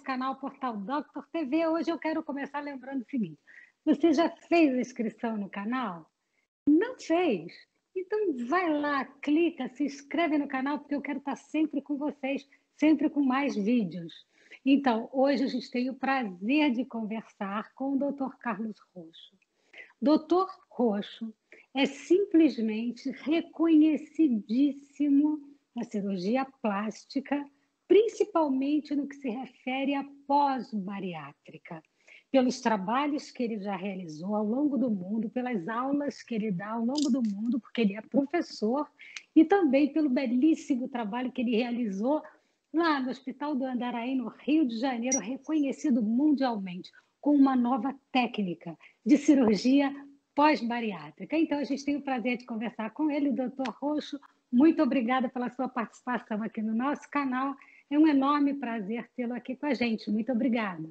canal Portal Doctor TV. Hoje eu quero começar lembrando o seguinte: você já fez a inscrição no canal? Não fez? Então vai lá, clica, se inscreve no canal, porque eu quero estar sempre com vocês, sempre com mais vídeos. Então, hoje a gente tem o prazer de conversar com o Dr. Carlos Roxo. Dr. Roxo é simplesmente reconhecidíssimo na cirurgia plástica, principalmente no que se refere à pós-bariátrica, pelos trabalhos que ele já realizou ao longo do mundo, pelas aulas que ele dá ao longo do mundo, porque ele é professor, e também pelo belíssimo trabalho que ele realizou lá no Hospital do Andaraí, no Rio de Janeiro, reconhecido mundialmente, com uma nova técnica de cirurgia pós-bariátrica. Então, a gente tem o prazer de conversar com ele, o Dr. Roxo. Muito obrigada pela sua participação aqui no nosso canal. É um enorme prazer tê-lo aqui com a gente. Muito obrigada.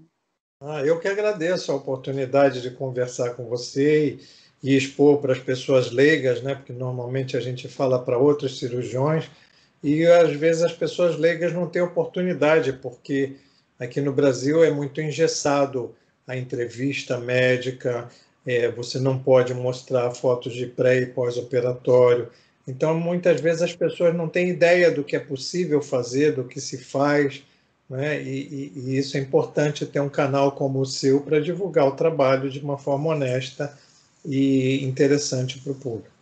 Eu que agradeço a oportunidade de conversar com você e expor para as pessoas leigas, né? Porque normalmente a gente fala para outros cirurgiões e às vezes as pessoas leigas não têm oportunidade, porque aqui no Brasil é muito engessado a entrevista médica, você não pode mostrar fotos de pré e pós-operatório. Então, muitas vezes as pessoas não têm ideia do que é possível fazer, do que se faz, né? E isso é importante ter um canal como o seu para divulgar o trabalho de uma forma honesta e interessante para o público.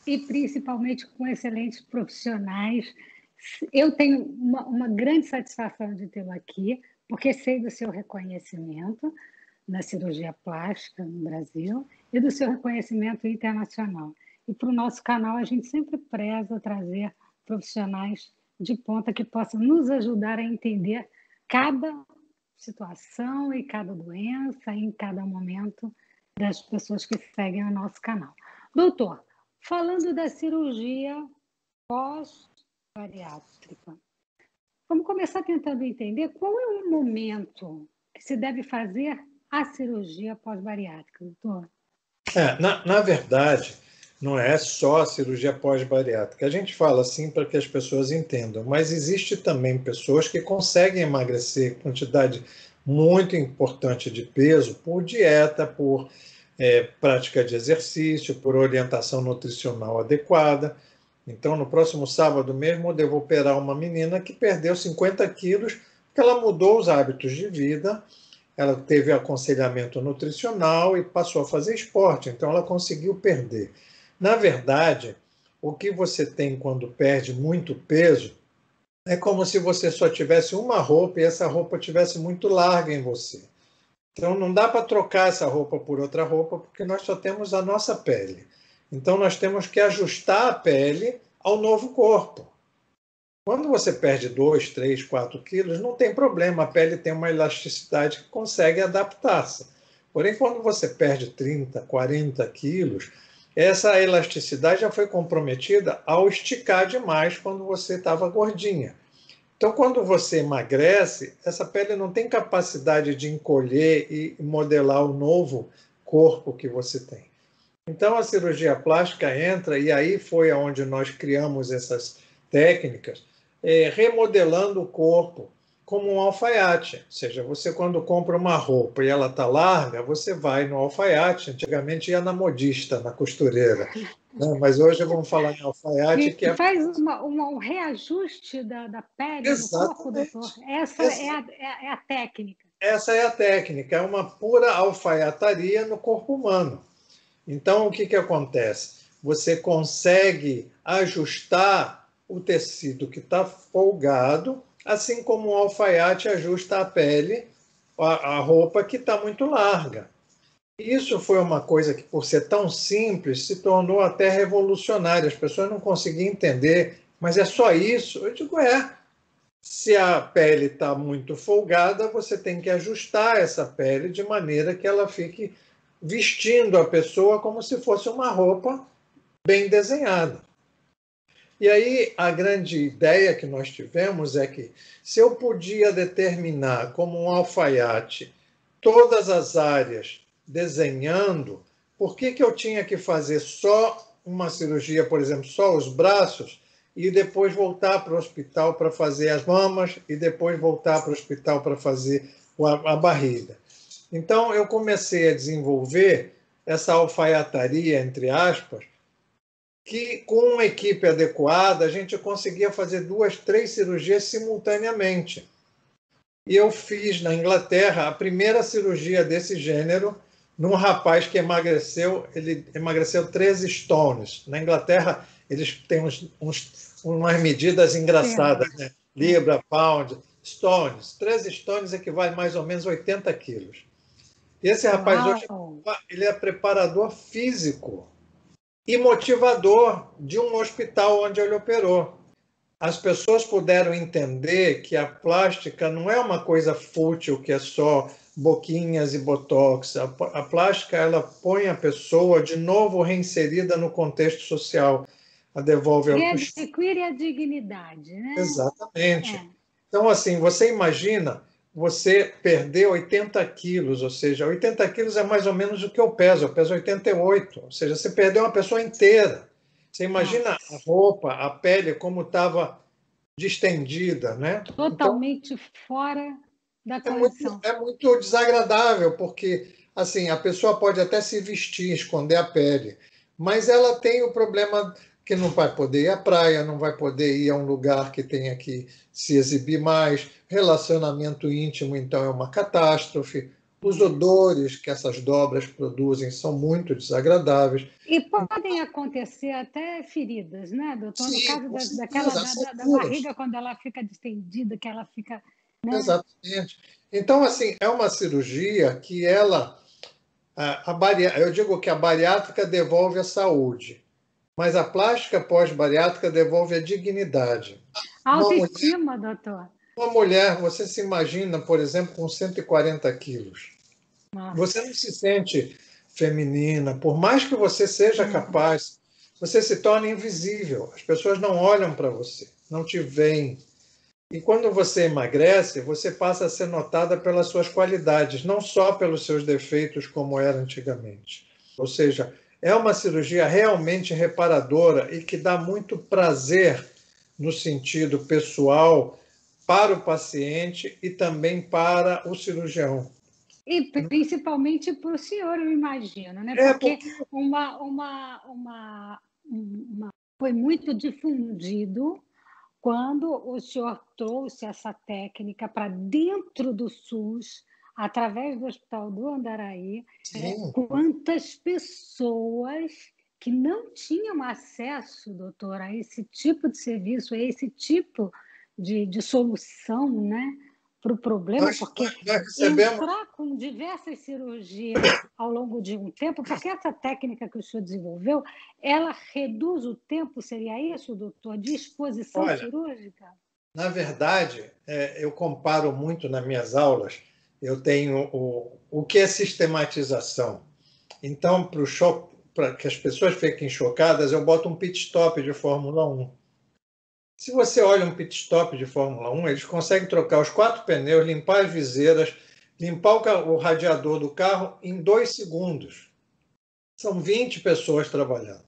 E principalmente com excelentes profissionais. Eu tenho uma grande satisfação de tê-lo aqui, porque sei do seu reconhecimento na cirurgia plástica no Brasil e do seu reconhecimento internacional. E para o nosso canal, a gente sempre preza trazer profissionais de ponta que possam nos ajudar a entender cada situação e cada doença, em cada momento das pessoas que seguem o nosso canal. Doutor, falando da cirurgia pós-bariátrica, vamos começar tentando entender qual é o momento que se deve fazer a cirurgia pós-bariátrica, doutor? Na verdade, não é só a cirurgia pós-bariátrica. A gente fala assim para que as pessoas entendam, mas existe também pessoas que conseguem emagrecer quantidade muito importante de peso por dieta, por prática de exercício, por orientação nutricional adequada. Então, no próximo sábado mesmo, eu devo operar uma menina que perdeu 50 quilos, porque ela mudou os hábitos de vida, ela teve aconselhamento nutricional e passou a fazer esporte, então ela conseguiu perder. Na verdade, o que você tem quando perde muito peso é como se você só tivesse uma roupa e essa roupa tivesse muito larga em você. Então não dá para trocar essa roupa por outra roupa, porque nós só temos a nossa pele. Então nós temos que ajustar a pele ao novo corpo. Quando você perde 2, 3, 4 quilos, não tem problema, a pele tem uma elasticidade que consegue adaptar-se. Porém, quando você perde 30, 40 quilos, essa elasticidade já foi comprometida ao esticar demais quando você estava gordinha. Então, quando você emagrece, essa pele não tem capacidade de encolher e modelar o novo corpo que você tem. Então, a cirurgia plástica entra, e aí foi onde nós criamos essas técnicas, remodelando o corpo como um alfaiate. Ou seja, você quando compra uma roupa e ela está larga, você vai no alfaiate. Antigamente ia na modista, na costureira. Mas hoje vamos falar em alfaiate, que faz um reajuste da pele. Exatamente. No corpo, doutor. Essa é a técnica. Essa é a técnica, é uma pura alfaiataria no corpo humano. Então, o que acontece? Você consegue ajustar o tecido que está folgado, assim como o alfaiate ajusta a pele, a roupa que está muito larga. Isso foi uma coisa que, por ser tão simples, se tornou até revolucionária. As pessoas não conseguiam entender, mas é só isso? Eu digo, se a pele está muito folgada, você tem que ajustar essa pele de maneira que ela fique vestindo a pessoa como se fosse uma roupa bem desenhada. E aí a grande ideia que nós tivemos é que se eu podia determinar como um alfaiate todas as áreas desenhando, por que eu tinha que fazer só uma cirurgia, por exemplo, só os braços, e depois voltar para o hospital para fazer as mamas e depois voltar para o hospital para fazer a barriga. Então, eu comecei a desenvolver essa alfaiataria, entre aspas, que com uma equipe adequada a gente conseguia fazer 2, 3 cirurgias simultaneamente. E eu fiz na Inglaterra a primeira cirurgia desse gênero num rapaz que emagreceu, ele emagreceu 13 stones. Na Inglaterra, eles têm umas medidas engraçadas, né? Libra, pound, stones. 13 stones equivale mais ou menos a 80 quilos. E esse rapaz hoje ele é preparador físico e motivador de um hospital onde ele operou. As pessoas puderam entender que a plástica não é uma coisa fútil, que é só boquinhas e botox. A plástica, ela põe a pessoa de novo reinserida no contexto social, a devolve a autoestima. Readquire a dignidade, né? Exatamente. Então, assim, você imagina você perder 80 quilos, ou seja, 80 quilos é mais ou menos o que eu peso 88, ou seja, você perdeu uma pessoa inteira. Você imagina a roupa, a pele, como estava distendida, né? Totalmente então, fora da condição. É muito desagradável, porque assim, a pessoa pode até se vestir, esconder a pele, mas ela tem o problema que não vai poder ir à praia, não vai poder ir a um lugar que tenha que se exibir mais. Relacionamento íntimo, então, é uma catástrofe. Os odores que essas dobras produzem são muito desagradáveis. E podem acontecer até feridas, né, doutor? Sim, no caso da barriga, quando ela fica distendida, que ela fica... Né? Exatamente. Então, assim, é uma cirurgia que ela... eu digo que a bariátrica devolve a saúde, mas a plástica pós-bariátrica devolve a dignidade. Autoestima, doutor. Uma mulher, você se imagina, por exemplo, com 140 quilos. Nossa. Você não se sente feminina, por mais que você seja capaz, você se torna invisível. As pessoas não olham para você, não te veem. E quando você emagrece, você passa a ser notada pelas suas qualidades, não só pelos seus defeitos, como era antigamente. Ou seja, é uma cirurgia realmente reparadora e que dá muito prazer no sentido pessoal para o paciente e também para o cirurgião. E principalmente para o senhor, eu imagino, né? Porque foi muito difundido quando o senhor trouxe essa técnica para dentro do SUS, através do Hospital do Andaraí, quantas pessoas que não tinham acesso, doutor, a esse tipo de serviço, a esse tipo de solução, né, para o problema, porque entrar com diversas cirurgias ao longo de um tempo, porque essa técnica que o senhor desenvolveu, ela reduz o tempo, seria isso, doutor, de exposição cirúrgica? Na verdade, eu comparo muito nas minhas aulas, eu tenho o que é sistematização. Então, para que as pessoas fiquem chocadas, eu boto um pit stop de Fórmula 1. Se você olha um pit stop de Fórmula 1, eles conseguem trocar os 4 pneus, limpar as viseiras, limpar o radiador do carro em 2 segundos. São 20 pessoas trabalhando.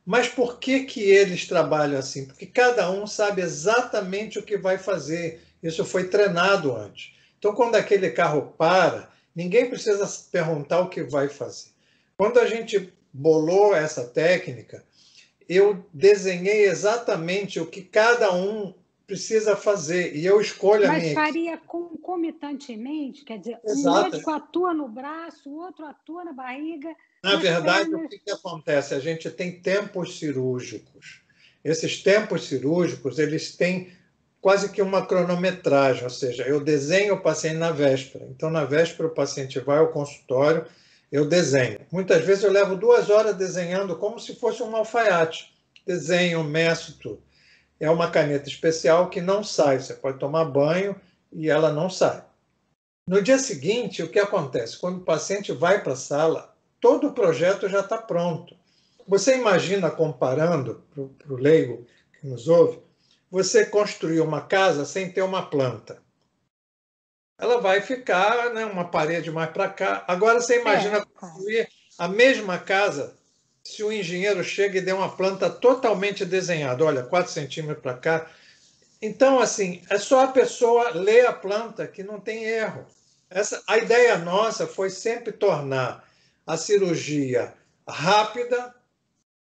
Mas por que eles trabalham assim? Porque cada um sabe exatamente o que vai fazer. Isso foi treinado antes. Então, quando aquele carro para, ninguém precisa perguntar o que vai fazer. Quando a gente bolou essa técnica, eu desenhei exatamente o que cada um precisa fazer e eu escolho a minha... Mas faria concomitantemente, quer dizer, um médico atua no braço, o outro atua na barriga. Na verdade, o que acontece? A gente tem tempos cirúrgicos. Esses tempos cirúrgicos, eles têm quase que uma cronometragem, ou seja, eu desenho o paciente na véspera. Então, na véspera, o paciente vai ao consultório, eu desenho. Muitas vezes eu levo 2 horas desenhando como se fosse um alfaiate. Desenho, meço tudo. É uma caneta especial que não sai. Você pode tomar banho e ela não sai. No dia seguinte, o que acontece? Quando o paciente vai para a sala, todo o projeto já está pronto. Você imagina, comparando, para o leigo que nos ouve, você construir uma casa sem ter uma planta. Ela vai ficar, né, uma parede mais para cá. Agora você imagina construir a mesma casa se o engenheiro chega e der uma planta totalmente desenhada, olha, 4 centímetros para cá. Então, assim, é só a pessoa ler a planta que não tem erro. A ideia nossa foi sempre tornar a cirurgia rápida,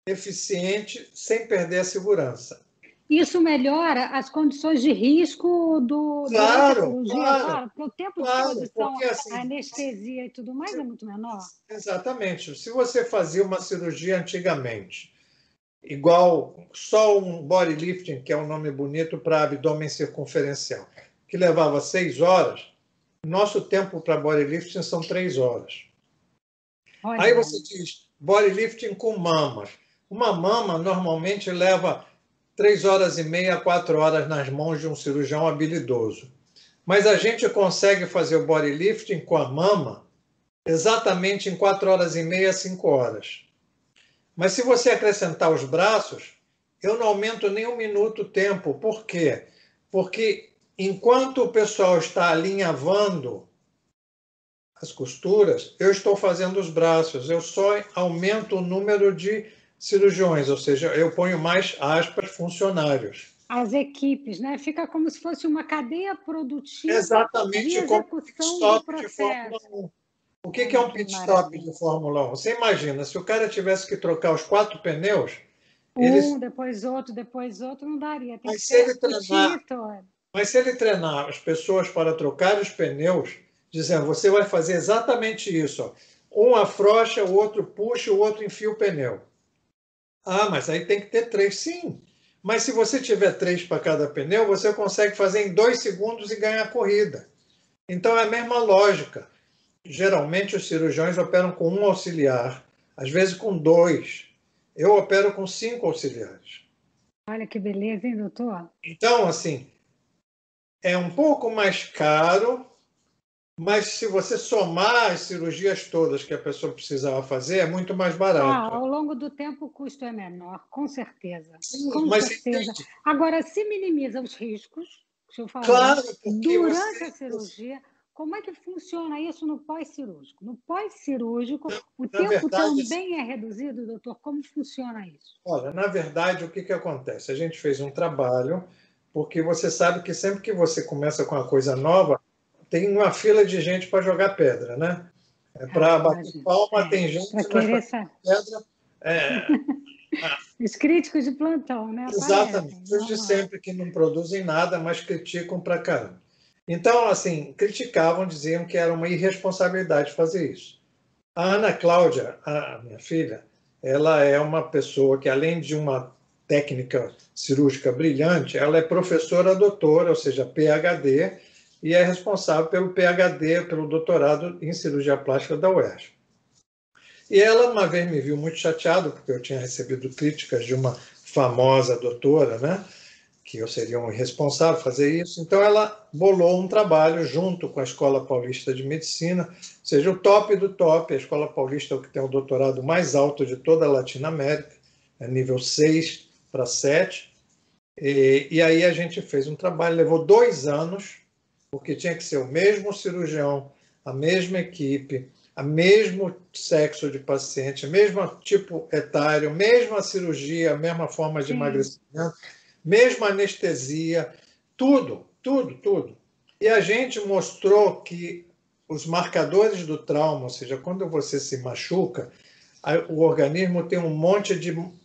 eficiente, sem perder a segurança. Isso melhora as condições de risco durante a Claro, cirurgia, claro, claro, porque o tempo de claro, exposição porque à assim, anestesia e tudo mais é muito menor. exatamente, se você fazia uma cirurgia antigamente, igual só um body lifting, que é um nome bonito para abdômen circunferencial, que levava 6 horas, nosso tempo para body lifting são 3 horas. Aí Olha, você diz body lifting com mamas. Uma mama normalmente leva 3 horas e meia, 4 horas nas mãos de um cirurgião habilidoso. Mas a gente consegue fazer o body lifting com a mama exatamente em 4 horas e meia, 5 horas. Mas se você acrescentar os braços, eu não aumento nem um minuto o tempo. Por quê? Porque enquanto o pessoal está alinhavando as costuras, eu estou fazendo os braços. Eu só aumento o número de cirurgiões, ou seja, eu ponho mais aspas funcionários. as equipes, né? Fica como se fosse uma cadeia produtiva de Exatamente como um pit execução do stop de Fórmula processo. 1. O que é Olha um que pit stop maravilha. de Fórmula 1? Você imagina, se o cara tivesse que trocar os 4 pneus, Um, eles, depois outro, não daria. Tem que mas se ser ele o treinar time todo. Mas se ele treinar as pessoas para trocar os pneus, dizendo, você vai fazer exatamente isso. Ó. Um afrouxa, o outro puxa, o outro enfia o pneu. Ah, mas aí tem que ter 3. Sim. Mas se você tiver 3 para cada pneu, você consegue fazer em 2 segundos e ganhar a corrida. Então é a mesma lógica. Geralmente os cirurgiões operam com um auxiliar, às vezes com 2. Eu opero com 5 auxiliares. Olha que beleza, hein, doutor? Então, assim, é um pouco mais caro. Mas se você somar as cirurgias todas que a pessoa precisava fazer, é muito mais Ah, barato. ao longo do tempo o custo é menor, com certeza. Sim, Com mas você certeza. entende? Agora, se minimiza os riscos, que o senhor falou, Claro, porque durante você. a cirurgia, como é que funciona isso no pós-cirúrgico? No pós-cirúrgico, o Na tempo verdade, também é reduzido, doutor? Como funciona isso? olha, na verdade, o que que acontece? A gente fez um trabalho, porque você sabe que sempre que você começa com uma coisa nova, tem uma fila de gente para jogar pedra, né? É Ah, para bater imagino. palma É, tem para gente, mas para querer saber. pedra. É, Os críticos de plantão, né? exatamente. Aparecem, Os de normal. sempre que não produzem nada, mas criticam pra caramba. Então, assim, criticavam, diziam que era uma irresponsabilidade fazer isso. A Ana Cláudia, a minha filha, ela é uma pessoa que, além de uma técnica cirúrgica brilhante, ela é professora doutora, ou seja, PhD, e é responsável pelo PhD, pelo doutorado em cirurgia plástica da UERJ. E ela uma vez me viu muito chateado, porque eu tinha recebido críticas de uma famosa doutora, né? Que eu seria um irresponsável fazer isso. Então, ela bolou um trabalho junto com a Escola Paulista de Medicina, ou seja, o top do top. A Escola Paulista é o que tem o doutorado mais alto de toda a Latinoamérica, é nível 6 para 7. E aí a gente fez um trabalho, levou 2 anos, porque tinha que ser o mesmo cirurgião, a mesma equipe, a mesmo sexo de paciente, mesmo tipo etário, mesma cirurgia, a mesma forma de Sim, emagrecimento, mesma anestesia, tudo, tudo, tudo. E a gente mostrou que os marcadores do trauma, ou seja, quando você se machuca, o organismo tem um monte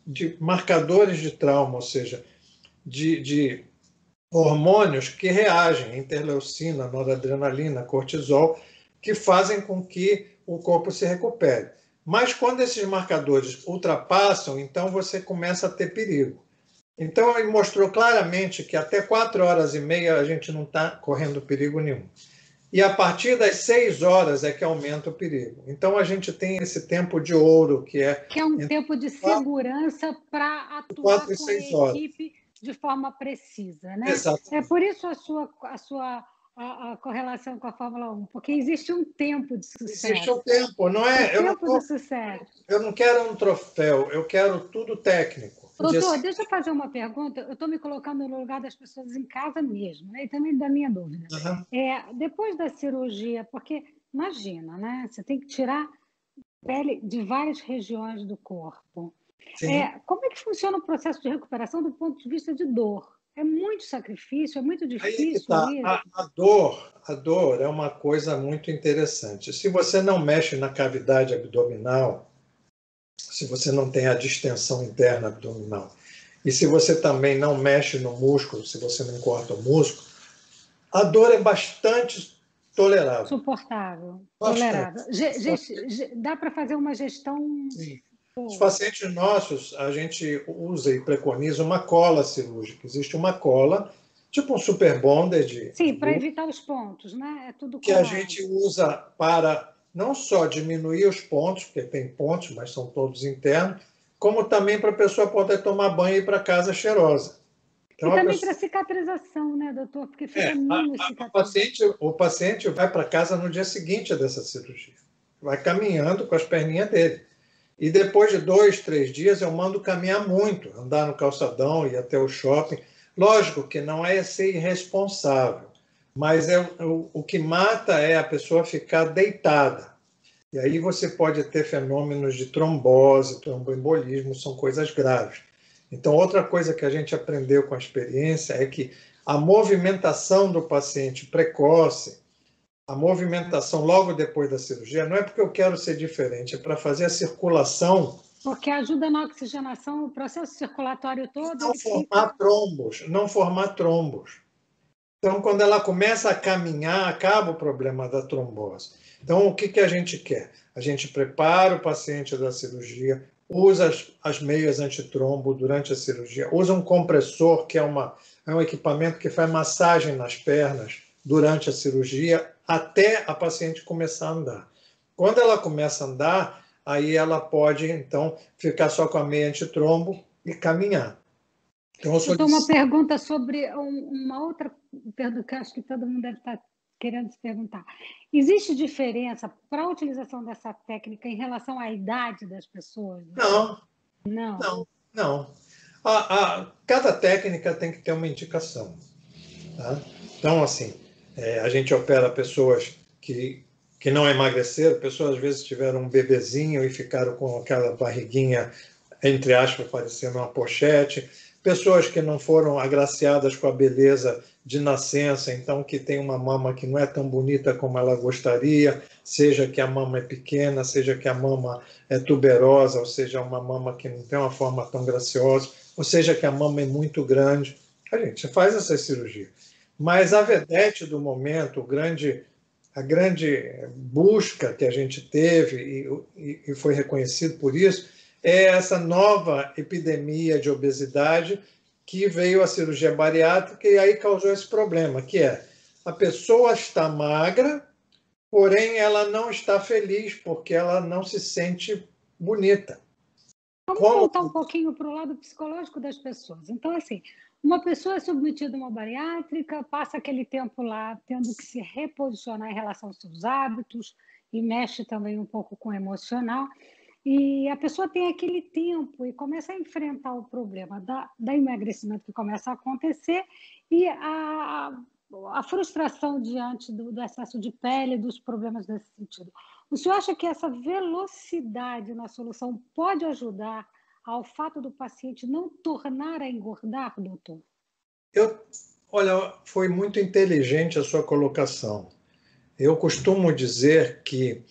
de marcadores de trauma, ou seja, de hormônios que reagem, interleucina, noradrenalina, cortisol, que fazem com que o corpo se recupere. Mas quando esses marcadores ultrapassam, então você começa a ter perigo. Então ele mostrou claramente que até 4 horas e meia a gente não está correndo perigo nenhum. E a partir das 6 horas é que aumenta o perigo. Então a gente tem esse tempo de ouro, que é que é um entre tempo de segurança para atuar 4 e com a 6 horas. equipe de forma precisa, né? É Exatamente. por isso a correlação com a Fórmula 1, porque existe um tempo de Existe sucesso. um tempo, não O é? tempo do sucesso. Eu não quero um troféu, eu quero tudo técnico. No dia Doutor, deixa eu seguinte, fazer uma pergunta. Eu estou me colocando no lugar das pessoas em casa mesmo, né? E também da minha dúvida. uhum. Depois da cirurgia, porque imagina, né? Você tem que tirar pele de várias regiões do corpo. Sim. Como é que funciona o processo de recuperação do ponto de vista de dor? É muito sacrifício, é muito Aí é que difícil tá. isso? A dor é uma coisa muito interessante. Se você não mexe na cavidade abdominal, se você não tem a distensão interna abdominal, e se você também não mexe no músculo, se você não corta o músculo, a dor é bastante tolerável. Suportável, Bastante. tolerável. Dá para fazer uma gestão Sim. Os boa. pacientes nossos, a gente usa e preconiza uma cola cirúrgica. Existe uma cola, tipo um super bonder de Sim, para luva, evitar os pontos, né? É tudo que a colado. gente usa para não só diminuir os pontos, porque tem pontos, mas são todos internos, como também para a pessoa poder tomar banho e ir para casa cheirosa. E Então, a também para pessoa, cicatrização, né, doutor? Porque fica menos cicatrizado. o paciente vai para casa no dia seguinte dessa cirurgia. Vai caminhando com as perninhas dele. E depois de 2, 3 dias, eu mando caminhar muito, andar no calçadão, ir até o shopping. Lógico que não é ser irresponsável, mas o que mata é a pessoa ficar deitada. E aí você pode ter fenômenos de trombose, tromboembolismo, são coisas graves. Então, outra coisa que a gente aprendeu com a experiência é que a movimentação do paciente precoce, a movimentação logo depois da cirurgia, não é porque eu quero ser diferente, é para fazer a circulação Porque ajuda na oxigenação, o processo circulatório e todo, não ele fica. formar trombos, não formar trombos. Então, quando ela começa a caminhar, acaba o problema da trombose. Então, o que, que a gente quer? A gente prepara o paciente da cirurgia, usa as meias antitrombo durante a cirurgia, usa um compressor, que é um equipamento que faz massagem nas pernas durante a cirurgia, até a paciente começar a andar. Quando ela começa a andar, aí ela pode, então, ficar só com a meia antitrombo e caminhar. Então, eu Eu sou de tenho uma pergunta sobre uma outra pergunta que acho que todo mundo deve estar querendo se perguntar. Existe diferença para a utilização dessa técnica em relação à idade das pessoas, doutor? não, Não. não, não. Cada técnica tem que ter uma indicação. Tá? Então, assim, a gente opera pessoas que não emagreceram, pessoas às vezes tiveram um bebezinho e ficaram com aquela barriguinha, entre aspas, parecendo uma pochete, pessoas que não foram agraciadas com a beleza de nascença, então que tem uma mama que não é tão bonita como ela gostaria, seja que a mama é pequena, seja que a mama é tuberosa, ou seja, uma mama que não tem uma forma tão graciosa, ou seja que a mama é muito grande. A gente faz essa cirurgia. Mas a vedete do momento, a grande busca que a gente teve e foi reconhecido por isso, é essa nova epidemia de obesidade que veio a cirurgia bariátrica e aí causou esse problema, que é a pessoa está magra, porém ela não está feliz porque ela não se sente bonita. Vamos Como? voltar um pouquinho para o lado psicológico das pessoas. Então, assim, uma pessoa é submetida a uma bariátrica, passa aquele tempo lá tendo que se reposicionar em relação aos seus hábitos e mexe também um pouco com o emocional. E a pessoa tem aquele tempo e começa a enfrentar o problema da emagrecimento que começa a acontecer e a frustração diante do excesso de pele, dos problemas nesse sentido. O senhor acha que essa velocidade na solução pode ajudar ao fato do paciente não tornar a engordar, doutor? Eu, olha, foi muito inteligente a sua colocação. Eu costumo dizer que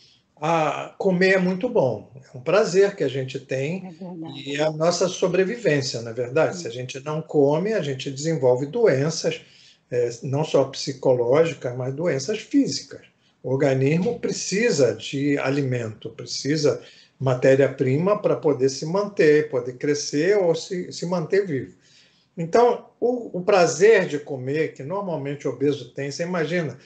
comer é muito bom, é um prazer que a gente tem É verdade. e é a nossa sobrevivência, na verdade. Se a gente não come, a gente desenvolve doenças, não só psicológicas, mas doenças físicas. O organismo precisa de alimento, precisa matéria-prima para poder se manter, poder crescer ou se manter vivo. Então, o prazer de comer, que normalmente o obeso tem, você imagina,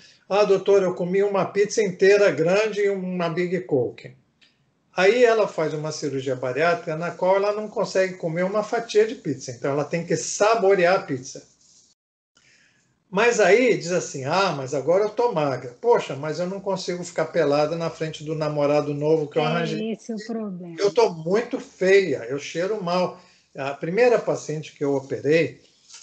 doutor, eu comi uma pizza inteira grande e uma Big Coke. Aí ela faz uma cirurgia bariátrica na qual ela não consegue comer uma fatia de pizza, então ela tem que saborear a pizza. Mas aí diz assim, mas agora eu tô magra. Poxa, mas eu não consigo ficar pelada na frente do namorado novo que eu arranjei. É esse o Eu problema. tô muito feia, eu cheiro mal. A primeira paciente que eu operei,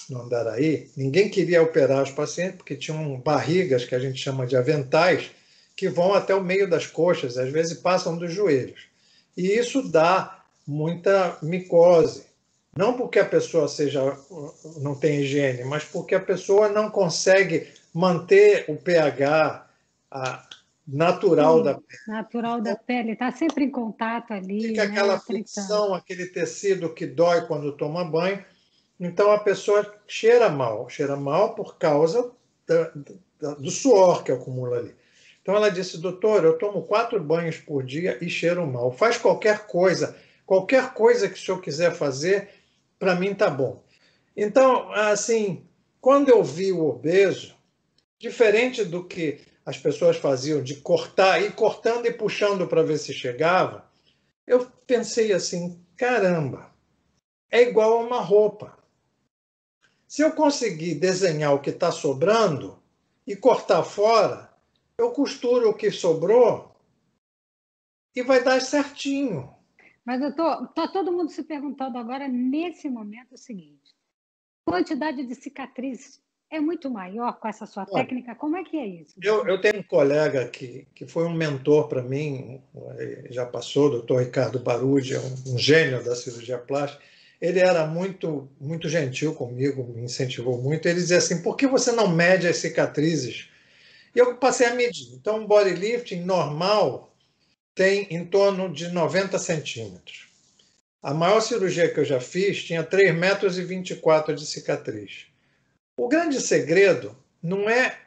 no Andaraí, ninguém queria operar os pacientes porque tinham barrigas, que a gente chama de aventais, que vão até o meio das coxas, às vezes passam dos joelhos. E isso dá muita micose. Não porque a pessoa não tem higiene, mas porque a pessoa não consegue manter o pH natural da pele. Natural da pele, está sempre em contato ali, Fica aquela né? Tritando. fricção, aquele tecido que dói quando toma banho. Então a pessoa cheira mal por causa do suor que acumula ali. Então ela disse, doutor, eu tomo 4 banhos por dia e cheiro mal. Faz qualquer coisa que o senhor quiser fazer, para mim tá bom. Então, assim, quando eu vi o obeso, diferente do que as pessoas faziam de cortar, ir cortando e puxando para ver se chegava, eu pensei assim, caramba, é igual a uma roupa. Se eu conseguir desenhar o que está sobrando e cortar fora, eu costuro o que sobrou e vai dar certinho. Mas, doutor, está todo mundo se perguntando agora, nesse momento, o seguinte: quantidade de cicatrizes é muito maior com essa sua técnica? Como é que é isso? Eu tenho um colega que foi um mentor para mim, já passou, o doutor Ricardo Barudi, um gênio da cirurgia plástica. Ele era muito, muito gentil comigo, me incentivou muito. Ele dizia assim, por que você não mede as cicatrizes? E eu passei a medir. Então, um bodylifting normal tem em torno de 90 centímetros. A maior cirurgia que eu já fiz tinha 3,24 metros de cicatriz. O grande segredo não é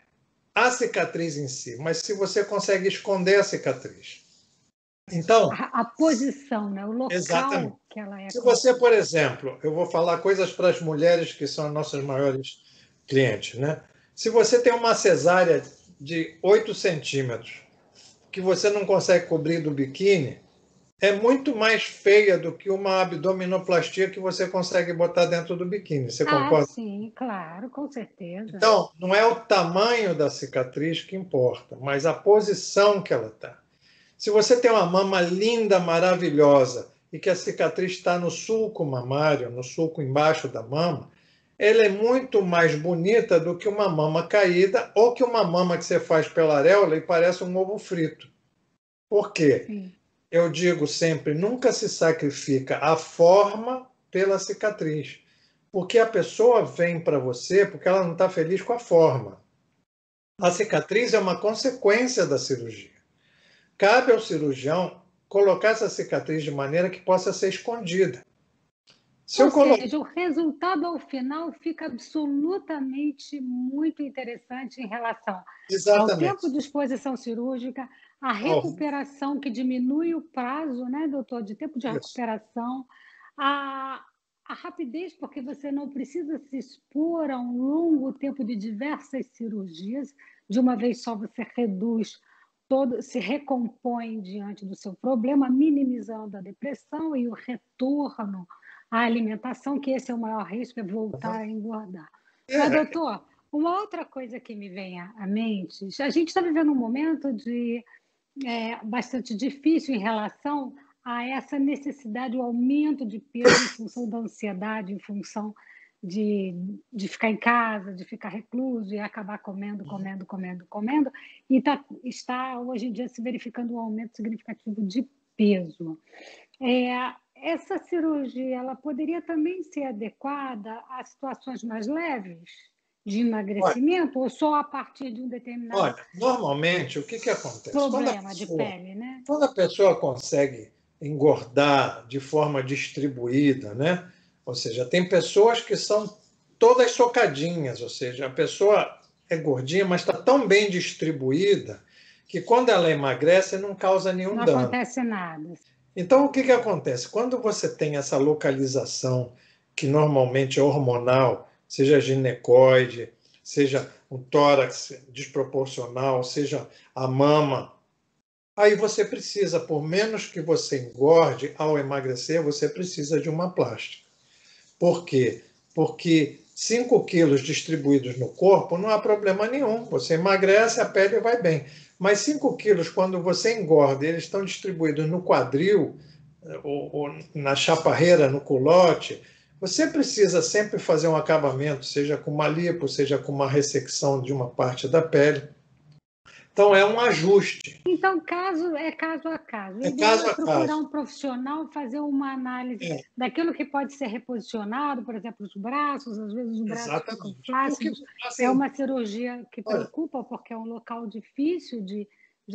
a cicatriz em si, mas se você consegue esconder a cicatriz. Então, a posição, né? O local exatamente. que ela é. Se você, por exemplo, eu vou falar coisas para as mulheres que são nossas maiores clientes, né? Se você tem uma cesárea de 8 centímetros, que você não consegue cobrir do biquíni, é muito mais feia do que uma abdominoplastia que você consegue botar dentro do biquíni. Você concorda? Sim, claro, com certeza. Então, não é o tamanho da cicatriz que importa, mas a posição que ela está. Se você tem uma mama linda, maravilhosa, e que a cicatriz está no sulco mamário, no sulco embaixo da mama, ela é muito mais bonita do que uma mama caída ou que uma mama que você faz pela areola e parece um ovo frito. Por quê? Sim. Eu digo sempre, nunca se sacrifica a forma pela cicatriz. Porque a pessoa vem para você porque ela não está feliz com a forma. A cicatriz é uma consequência da cirurgia. Cabe ao cirurgião colocar essa cicatriz de maneira que possa ser escondida. Ou seja, o resultado ao final fica absolutamente muito interessante em relação ao tempo de exposição cirúrgica, a recuperação que diminui o prazo, né, doutor, de tempo de recuperação, a rapidez, porque você não precisa se expor a um longo tempo de diversas cirurgias, de uma vez só você reduz todo, se recompõe diante do seu problema, minimizando a depressão e o retorno à alimentação, que esse é o maior risco, é voltar a engordar. Mas, doutor, uma outra coisa que me vem à mente, a gente está vivendo um momento bastante difícil em relação a essa necessidade, o aumento de peso em função da ansiedade, em função de ficar em casa, de ficar recluso e acabar comendo, e está hoje em dia se verificando um aumento significativo de peso. Essa cirurgia, ela poderia também ser adequada a situações mais leves de emagrecimento, ou só a partir de um determinado normalmente, o que acontece? Problema de pele, né? Quando a pessoa consegue engordar de forma distribuída, né? Ou seja, tem pessoas que são todas socadinhas, ou seja, a pessoa é gordinha, mas está tão bem distribuída que quando ela emagrece não causa nenhum dano. Não acontece nada. Então, o que acontece? Quando você tem essa localização, que normalmente é hormonal, seja ginecoide, seja um tórax desproporcional, seja a mama, aí você precisa, por menos que você engorde, ao emagrecer, você precisa de uma plástica. Por quê? Porque 5 quilos distribuídos no corpo não há problema nenhum. Você emagrece, a pele vai bem. Mas 5 quilos, quando você engorda, eles estão distribuídos no quadril, ou na chaparreira, no culote, você precisa sempre fazer um acabamento, seja com uma lipo, seja com uma ressecção de uma parte da pele, Então, é um ajuste. Então, caso a caso. O É ideal caso é a procurar caso. um profissional, fazer uma análise É, daquilo que pode ser reposicionado, por exemplo, os braços, às vezes os braços ficam exatamente. Porque, flácidos. É assim, uma cirurgia que olha, preocupa, porque é um local difícil de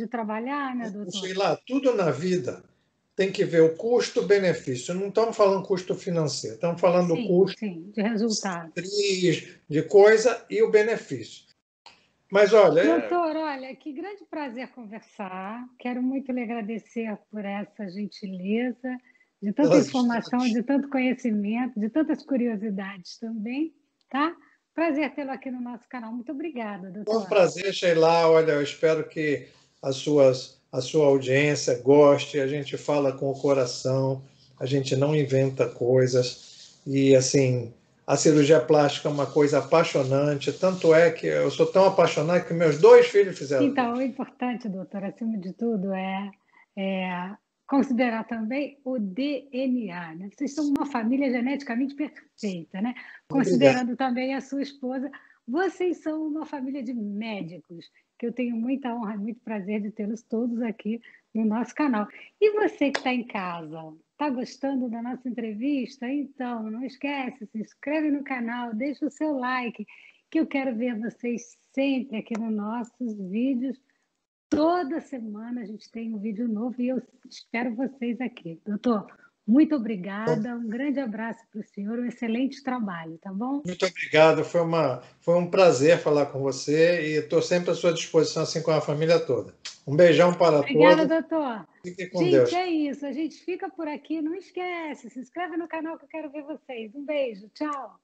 trabalhar, né, doutor? sei lá, tudo na vida tem que ver o custo-benefício. Não estamos falando custo financeiro, estamos falando do Sim, custo sim, de resultado. de coisa e o benefício. Mas olha, Doutor, olha, que grande prazer conversar. Quero muito lhe agradecer por essa gentileza, de tanta pelas informação, distâncias. de tanto conhecimento, de tantas curiosidades também, tá? Prazer tê-lo aqui no nosso canal. Muito obrigada, Foi um doutor. prazer, Sheila. Olha, eu espero que a sua audiência goste. A gente fala com o coração, a gente não inventa coisas. E, assim, a cirurgia plástica é uma coisa apaixonante. Tanto é que eu sou tão apaixonado que meus dois filhos fizeram Então, o plástica. importante, doutor, acima de tudo, é considerar também o DNA, né? Vocês são uma família geneticamente perfeita, né? Obrigado. Considerando também a sua esposa, vocês são uma família de médicos, que eu tenho muita honra e muito prazer de tê-los todos aqui no nosso canal. E você que está em casa, está gostando da nossa entrevista? Então, não esquece, se inscreve no canal, deixa o seu like, que eu quero ver vocês sempre aqui nos nossos vídeos. Toda semana a gente tem um vídeo novo e eu espero vocês aqui. Doutor, muito obrigada, um grande abraço para o senhor, um excelente trabalho, tá bom? Muito obrigado. Foi um prazer falar com você e estou sempre à sua disposição, assim como a família toda. Um beijão para Obrigada, todos. doutor. Fique com Gente, Deus. é isso. A gente fica por aqui. Não esquece, se inscreve no canal que eu quero ver vocês. Um beijo, tchau.